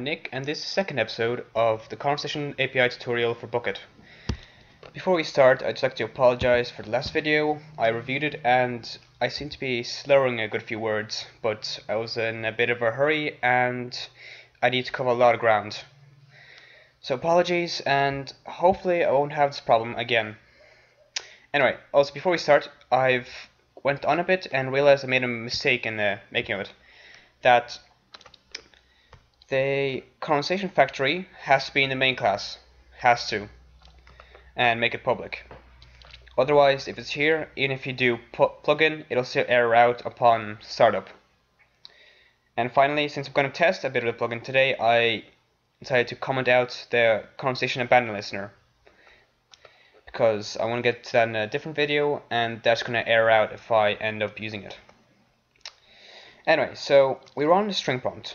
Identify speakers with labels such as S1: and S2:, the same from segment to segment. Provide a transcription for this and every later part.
S1: Nick, and this is the second episode of the Conversation API tutorial for Bukkit. Before we start, I'd just like to apologize for the last video. I reviewed it and I seem to be slurring a good few words, but I was in a bit of a hurry and I need to cover a lot of ground. So apologies, and hopefully I won't have this problem again. Anyway, also before we start, I've went on a bit and realized I made a mistake in the making of it. That the conversation factory has to be in the main class, has to, and make it public. Otherwise, if it's here, even if you do plugin, it'll still error out upon startup. And finally, since I'm going to test a bit of the plugin today, I decided to comment out the conversation abandon listener, because I want to get to that in a different video, and that's going to error out if I end up using it. Anyway, so we run the StringPrompt.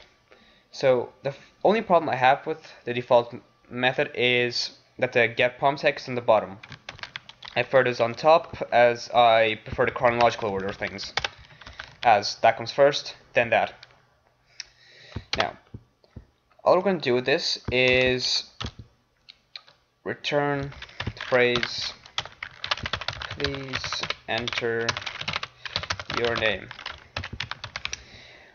S1: So the only problem I have with the default method is that the get prompt text on the bottom. I prefer this on top, as I prefer the chronological order of things, as that comes first, then that. Now, all we're going to do with this is return the phrase, please enter your name.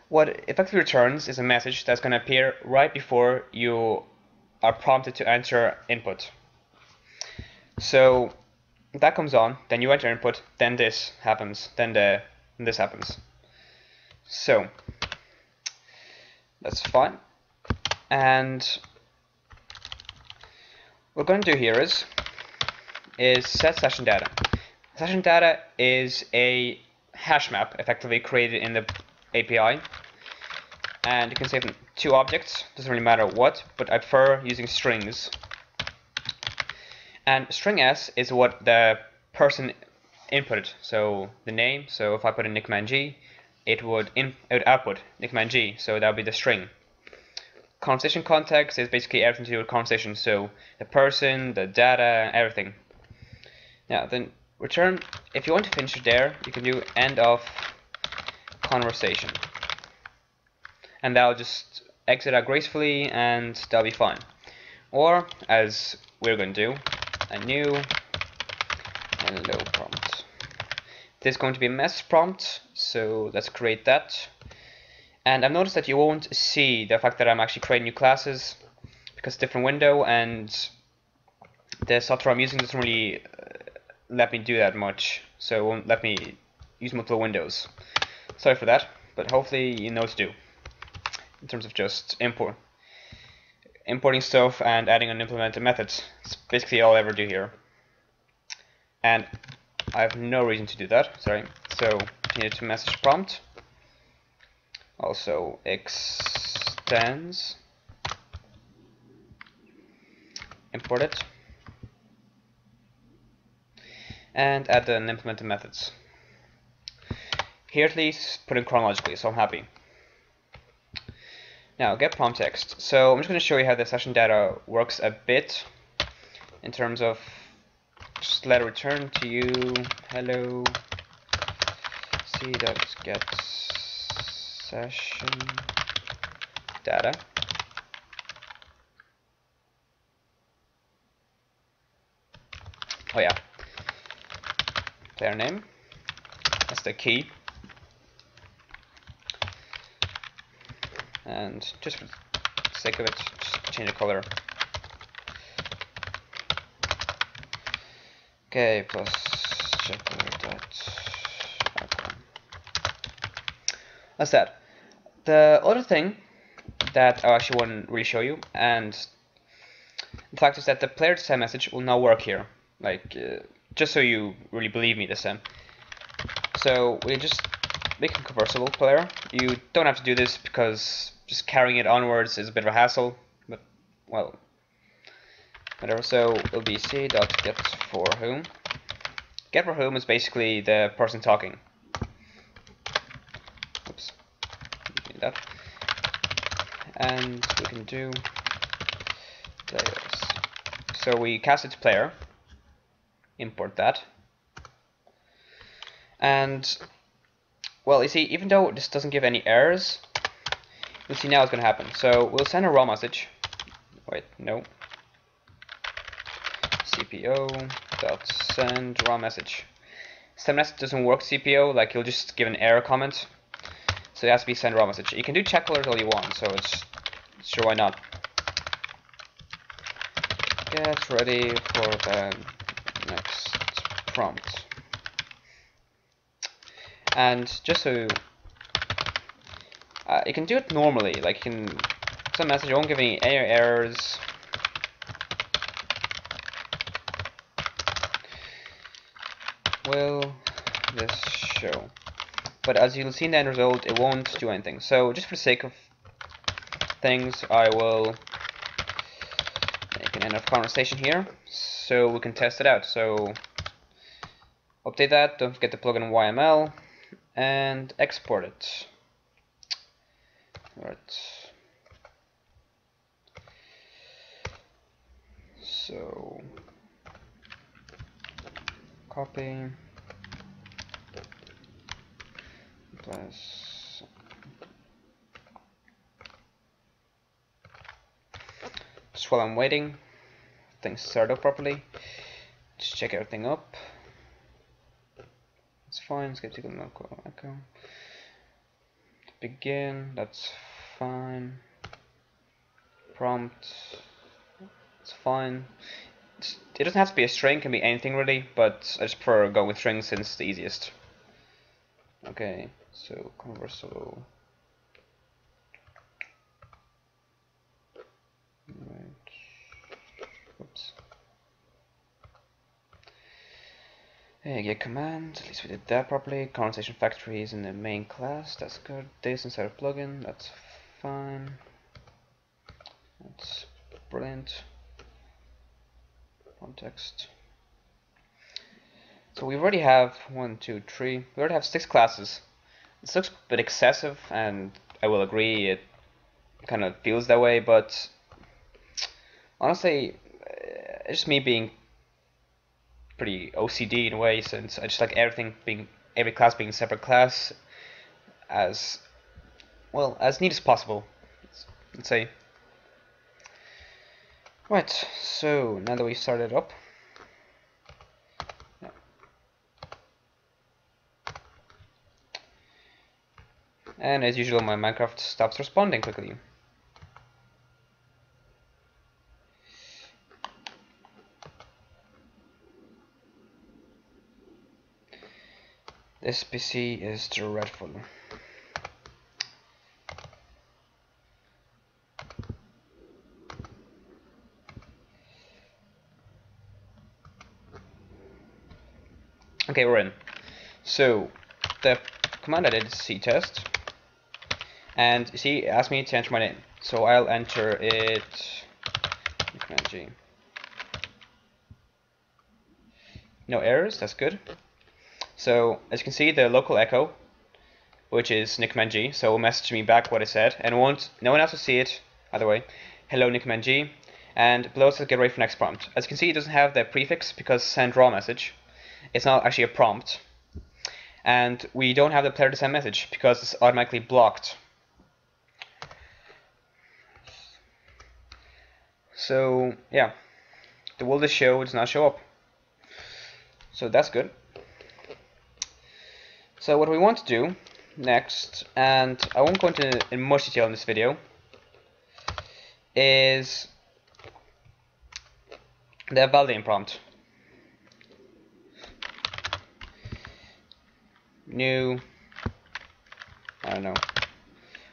S1: What it effectively returns is a message that's going to appear right before you are prompted to enter input. So that comes on, then you enter input, then this happens, then this happens. So that's fine. And what we're going to do here is set SessionData. SessionData is a hash map effectively created in the API, and you can say from two objects, doesn't really matter what, but I prefer using strings. And string s is what the person inputted, so the name. So if I put in nickmanG, it would output nickmanG, so that would be the string. Conversation context is basically everything to do with conversation, so the person, the data, everything. Now then return, if you want to finish it there, you can do end of conversation, and that'll just exit out gracefully and that'll be fine. Or, as we're going to do, a new hello prompt. This is going to be a MessagePrompt, so let's create that. And I've noticed that you won't see the fact that I'm actually creating new classes because it's a different window, and the software I'm using doesn't really let me do that much, so it won't let me use multiple windows. Sorry for that, but hopefully you know what to do in terms of just importing stuff and adding unimplemented methods. It's basically all I ever do here, and I have no reason to do that. Sorry. So continue to MessagePrompt. Also extends, import it, and add the unimplemented methods. Here at least put in chronologically, so I'm happy. Now get prompt text. So I'm just going to show you how the SessionData works a bit in terms of just let it return to you hello c.get SessionData. Oh yeah, player name, that's the key. And just for the sake of it, just change the color. Okay, plus checker.outcome. That's that. The other thing that I actually want to really show you, and the fact is that the player.sendMessage will not work here. Like, just so you really believe me this time. So we just make a conversable player. You don't have to do this because just carrying it onwards is a bit of a hassle, but well, whatever. So it'll be c.get for whom. Get for whom is basically the person talking. Oops, that. And we can do players. So we cast it to player, import that, and well, you see, even though this doesn't give any errors, we'll see now what's going to happen. So we'll send a raw message. Wait, no. CPO.sendRawMessage. SendMessage doesn't work CPO, like you'll just give an error comment. So it has to be sendRawMessage. You can do check colors all you want, so it's sure, why not. Get ready for the next prompt. And just so you can do it normally, like you can send message, I won't give any errors. Will this show? But as you'll see in the end result, it won't do anything. So just for the sake of things, I will make an end of conversation here, so we can test it out. So update that. Don't forget to plug in YML and export it. Right. So copy plus just while I'm waiting things start up properly, just check everything up. It's fine. Skip to echo. Begin, that's fine. Prompt, it's fine. It doesn't have to be a string, it can be anything really, but I just prefer going with strings since it's the easiest. Okay, so conversable. Right. Oops. Get command, at least we did that properly. Conversation factory is in the main class, that's good. This inside of plugin, that's fine. That's brilliant. Context. So we already have 1, 2, 3. We already have 6 classes. This looks a bit excessive, and I will agree it kind of feels that way, but honestly, it's just me being pretty OCD in a way, since I just like every class being a separate class, as well as neat as possible, let's say. Right, so now that we've started up, and as usual my Minecraft stops responding quickly. This PC is dreadful. Okay, we're in. So the command I did is ctest, and you see it asked me to enter my name, so I'll enter it command G. No errors, that's good. So as you can see, the local echo, which is ℛesources, so it will message me back what I said, and no one else will see it either way. Hello ℛesources, and below it says get ready for next prompt. As you can see, it doesn't have the prefix because sendRawMessage. It's not actually a prompt, and we don't have the player.sendMessage because it's automatically blocked. So yeah, the will this show does not show up. So that's good. So what we want to do next, and I won't go into in much detail in this video, is the validating prompt. New, I don't know,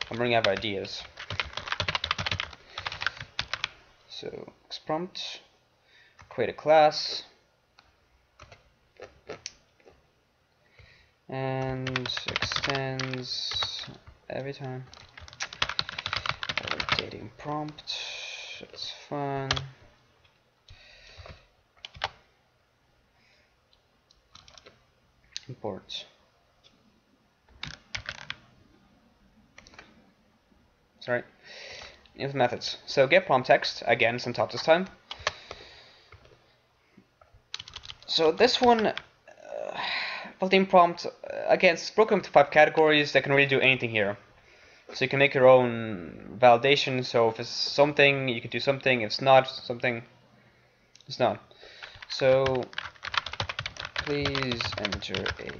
S1: I'm running out of ideas. So StringPrompt, create a class, and extends every time. Validating prompt, it's fun. Import. Sorry. Input methods. So get prompt text, again, some top this time. So this one, validating prompt, again, it's broken into 5 categories that can really do anything here. So you can make your own validation. So if it's something, you can do something. If it's not something, it's not. So please enter a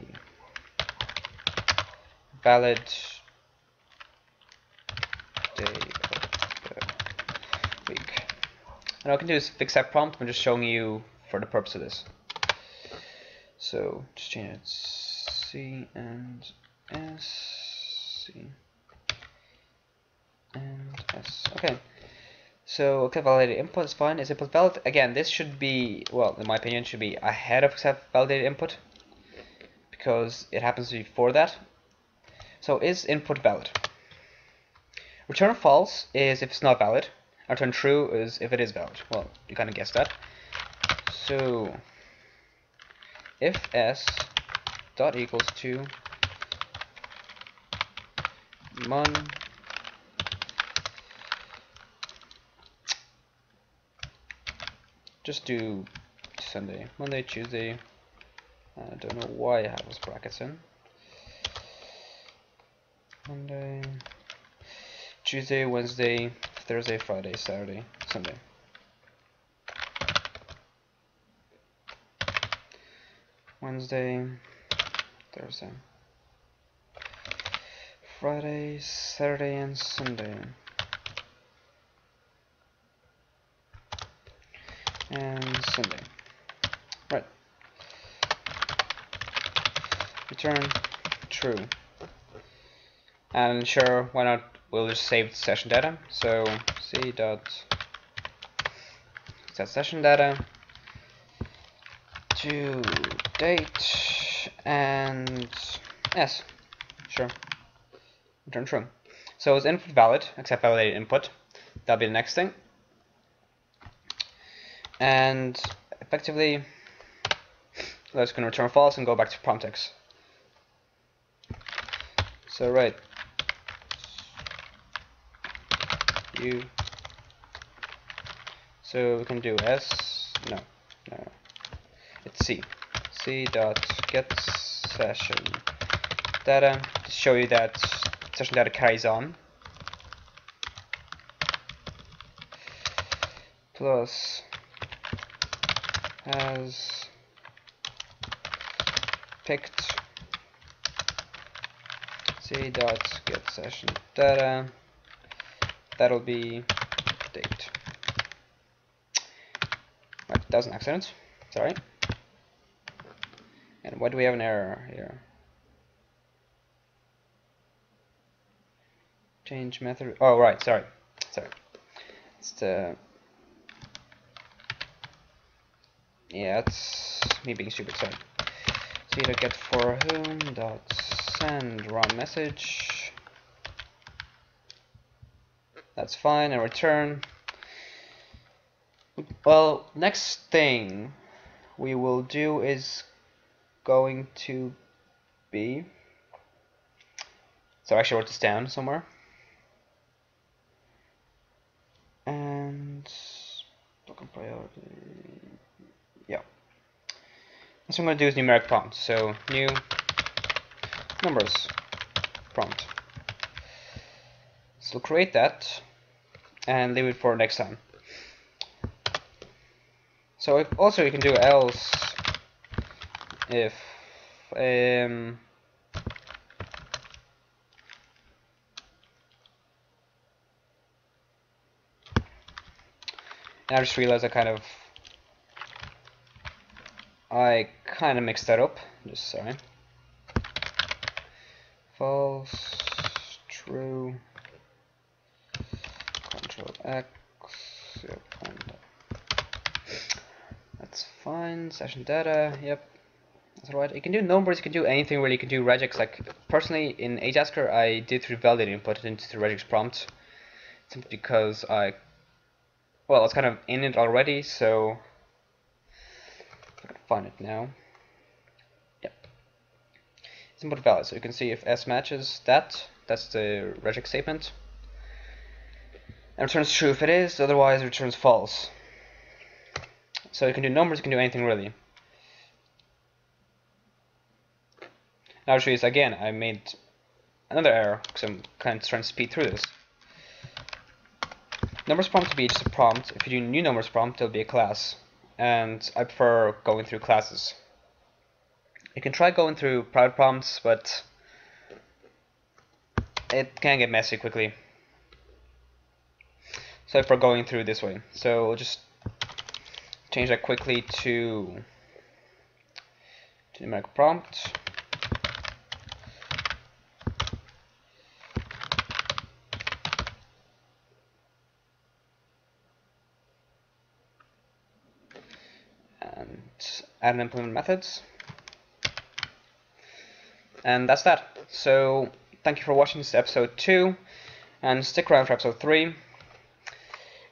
S1: valid day of the week. And all I can do is fix that prompt. I'm just showing you for the purpose of this. So just change it C and S, C and S. Okay. So accept validated input is fine. Is input valid? Again, this should be, well, in my opinion, should be ahead of accept validated input because it happens before that. So is input valid? Return false is if it's not valid. Return true is if it is valid. Well, you kind of guessed that. So if s dot equals to mon just do Sunday, Monday, Tuesday. I don't know why I have those brackets in. Monday, Tuesday, Wednesday, Thursday, Friday, Saturday, Sunday. Wednesday, Thursday, Friday, Saturday, and Sunday. And Sunday. Right. Return true. And sure, why not? We'll just save session data. So c dot set session data to date and yes, sure. Return true. So is input valid? Accept validated input. That'll be the next thing. And effectively, that's going to return false and go back to prompt X. So right, so we can do s, no, it's c dot get session data to show you that session data carries on, plus has picked c dot get session data, that'll be date. Right, that was an accident, sorry. And why do we have an error here? Change method, oh right, sorry. It's the, yeah, it's me being stupid, sorry. So you get for whom dot sendRawMessage. That's fine, and return. Well, next thing we will do is going to be, so I actually wrote this down somewhere. And priority, yeah. So I'm going to do is numeric prompt. So new numbers prompt. So create that and leave it for next time. So if also you can do else if and I just realized I kind of mixed that up. Just sorry. False, true, Control X. Yep, that's fine. Session data. Yep, that's alright. You can do numbers. You can do anything really. You can do regex. Like personally, in Ajasker, I did through validating, put it into the regex prompt, simply because I was kind of in it already. So I can find it now. Input valid, so you can see if s matches that, that's the regex statement, and returns true if it is, otherwise it returns false. So you can do numbers, you can do anything really. Now I'll show you this again. I made another error because I'm kind of trying to speed through this. Numbers prompt to be just a prompt. If you do new numbers prompt, it'll be a class, and I prefer going through classes. You can try going through private prompts, but it can get messy quickly. So I prefer going through this way. So we'll just change that quickly to numeric prompt. And add and implement methods. And that's that. So thank you for watching this episode 2, and stick around for episode 3. You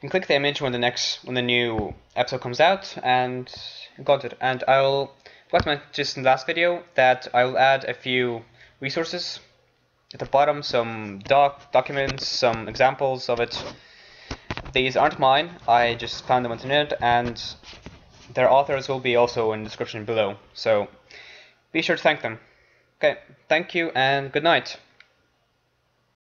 S1: can click the image when the new episode comes out, and go to it. And I'll forgot to mention just in the last video that I will add a few resources at the bottom, some documents, some examples of it. These aren't mine, I just found them on the internet, and their authors will be also in the description below, so be sure to thank them. Okay, thank you and good night.